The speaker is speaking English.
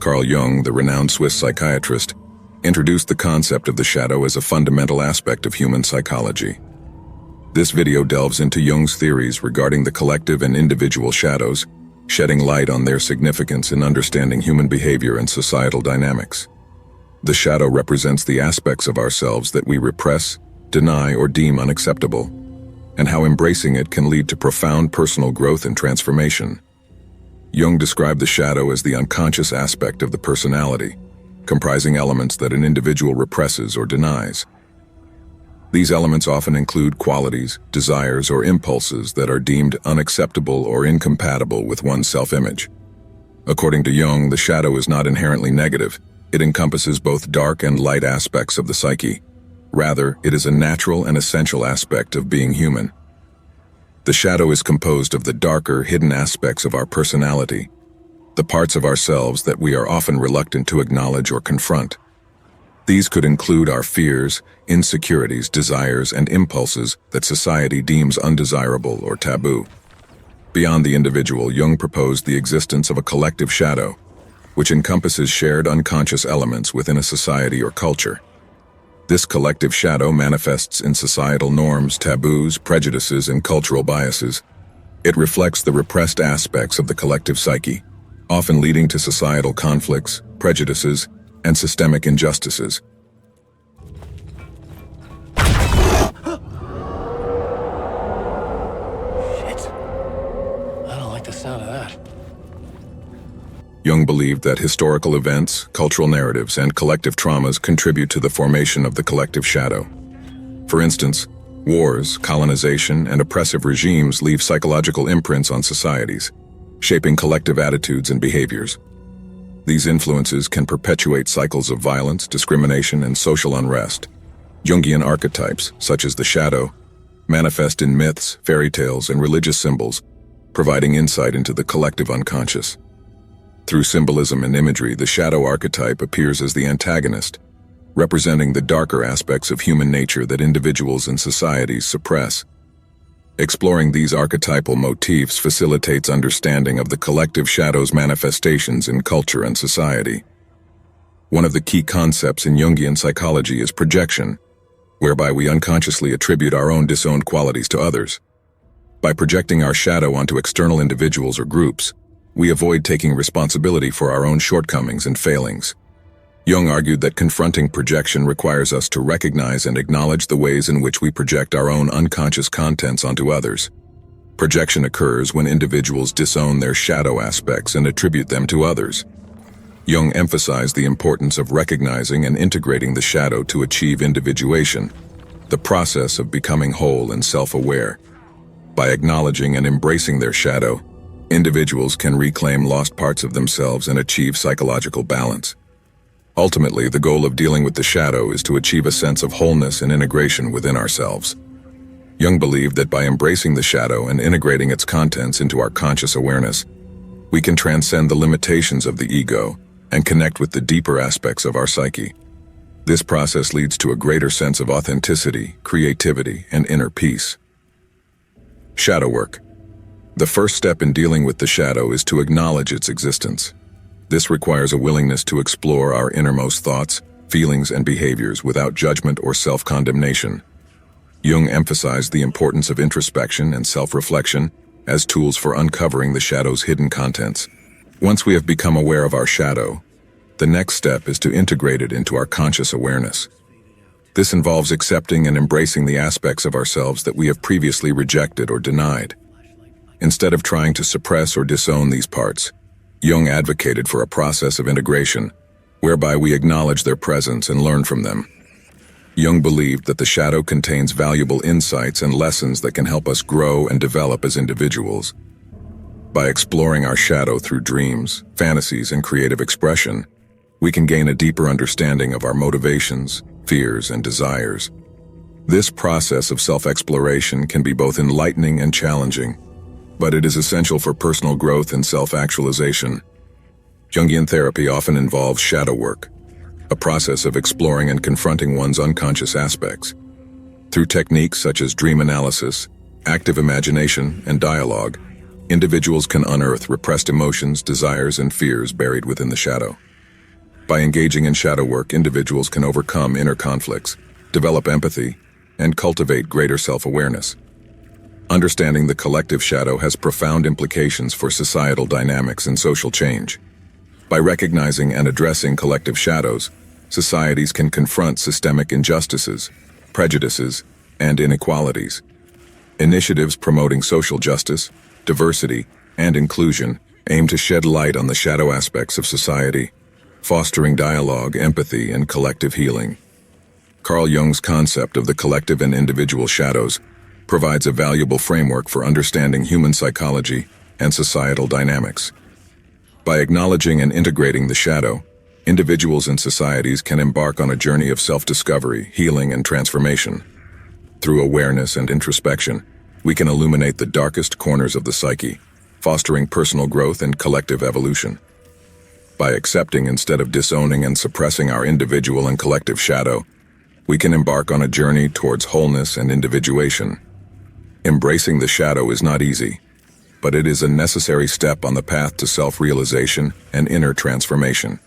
Carl Jung, the renowned Swiss psychiatrist, introduced the concept of the shadow as a fundamental aspect of human psychology. This video delves into Jung's theories regarding the collective and individual shadows, shedding light on their significance in understanding human behavior and societal dynamics. The shadow represents the aspects of ourselves that we repress, deny, or deem unacceptable, and how embracing it can lead to profound personal growth and transformation. Jung described the shadow as the unconscious aspect of the personality, comprising elements that an individual represses or denies. These elements often include qualities, desires, or impulses that are deemed unacceptable or incompatible with one's self-image. According to Jung, the shadow is not inherently negative. It encompasses both dark and light aspects of the psyche. Rather, it is a natural and essential aspect of being human. The shadow is composed of the darker, hidden aspects of our personality, the parts of ourselves that we are often reluctant to acknowledge or confront. These could include our fears, insecurities, desires, and impulses that society deems undesirable or taboo. Beyond the individual, Jung proposed the existence of a collective shadow, which encompasses shared unconscious elements within a society or culture. This collective shadow manifests in societal norms, taboos, prejudices, and cultural biases. It reflects the repressed aspects of the collective psyche, often leading to societal conflicts, prejudices, and systemic injustices. Shit. I don't like the sound of that. Jung believed that historical events, cultural narratives, and collective traumas contribute to the formation of the collective shadow. For instance, wars, colonization, and oppressive regimes leave psychological imprints on societies, shaping collective attitudes and behaviors. These influences can perpetuate cycles of violence, discrimination, and social unrest. Jungian archetypes, such as the shadow, manifest in myths, fairy tales, and religious symbols, providing insight into the collective unconscious. Through symbolism and imagery, the shadow archetype appears as the antagonist, representing the darker aspects of human nature that individuals and societies suppress. Exploring these archetypal motifs facilitates understanding of the collective shadow's manifestations in culture and society. One of the key concepts in Jungian psychology is projection, whereby we unconsciously attribute our own disowned qualities to others. By projecting our shadow onto external individuals or groups, we avoid taking responsibility for our own shortcomings and failings. Jung argued that confronting projection requires us to recognize and acknowledge the ways in which we project our own unconscious contents onto others. Projection occurs when individuals disown their shadow aspects and attribute them to others. Jung emphasized the importance of recognizing and integrating the shadow to achieve individuation, the process of becoming whole and self-aware. By acknowledging and embracing their shadow, individuals can reclaim lost parts of themselves and achieve psychological balance. Ultimately, the goal of dealing with the shadow is to achieve a sense of wholeness and integration within ourselves. Jung believed that by embracing the shadow and integrating its contents into our conscious awareness, we can transcend the limitations of the ego and connect with the deeper aspects of our psyche. This process leads to a greater sense of authenticity, creativity, and inner peace. Shadow work. The first step in dealing with the shadow is to acknowledge its existence. This requires a willingness to explore our innermost thoughts, feelings, and behaviors without judgment or self-condemnation. Jung emphasized the importance of introspection and self-reflection as tools for uncovering the shadow's hidden contents. Once we have become aware of our shadow, the next step is to integrate it into our conscious awareness. This involves accepting and embracing the aspects of ourselves that we have previously rejected or denied. Instead of trying to suppress or disown these parts, Jung advocated for a process of integration, whereby we acknowledge their presence and learn from them. Jung believed that the shadow contains valuable insights and lessons that can help us grow and develop as individuals. By exploring our shadow through dreams, fantasies, and creative expression, we can gain a deeper understanding of our motivations, fears, and desires. This process of self-exploration can be both enlightening and challenging, but it is essential for personal growth and self-actualization. Jungian therapy often involves shadow work, a process of exploring and confronting one's unconscious aspects. Through techniques such as dream analysis, active imagination, and dialogue, individuals can unearth repressed emotions, desires, and fears buried within the shadow. By engaging in shadow work, individuals can overcome inner conflicts, develop empathy, and cultivate greater self-awareness. Understanding the collective shadow has profound implications for societal dynamics and social change. By recognizing and addressing collective shadows, societies can confront systemic injustices, prejudices, and inequalities. Initiatives promoting social justice, diversity, and inclusion aim to shed light on the shadow aspects of society, fostering dialogue, empathy, and collective healing. Carl Jung's concept of the collective and individual shadows provides a valuable framework for understanding human psychology and societal dynamics. By acknowledging and integrating the shadow, individuals and societies can embark on a journey of self-discovery, healing, and transformation. Through awareness and introspection, we can illuminate the darkest corners of the psyche, fostering personal growth and collective evolution. By accepting instead of disowning and suppressing our individual and collective shadow, we can embark on a journey towards wholeness and individuation. Embracing the shadow is not easy, but it is a necessary step on the path to self-realization and inner transformation.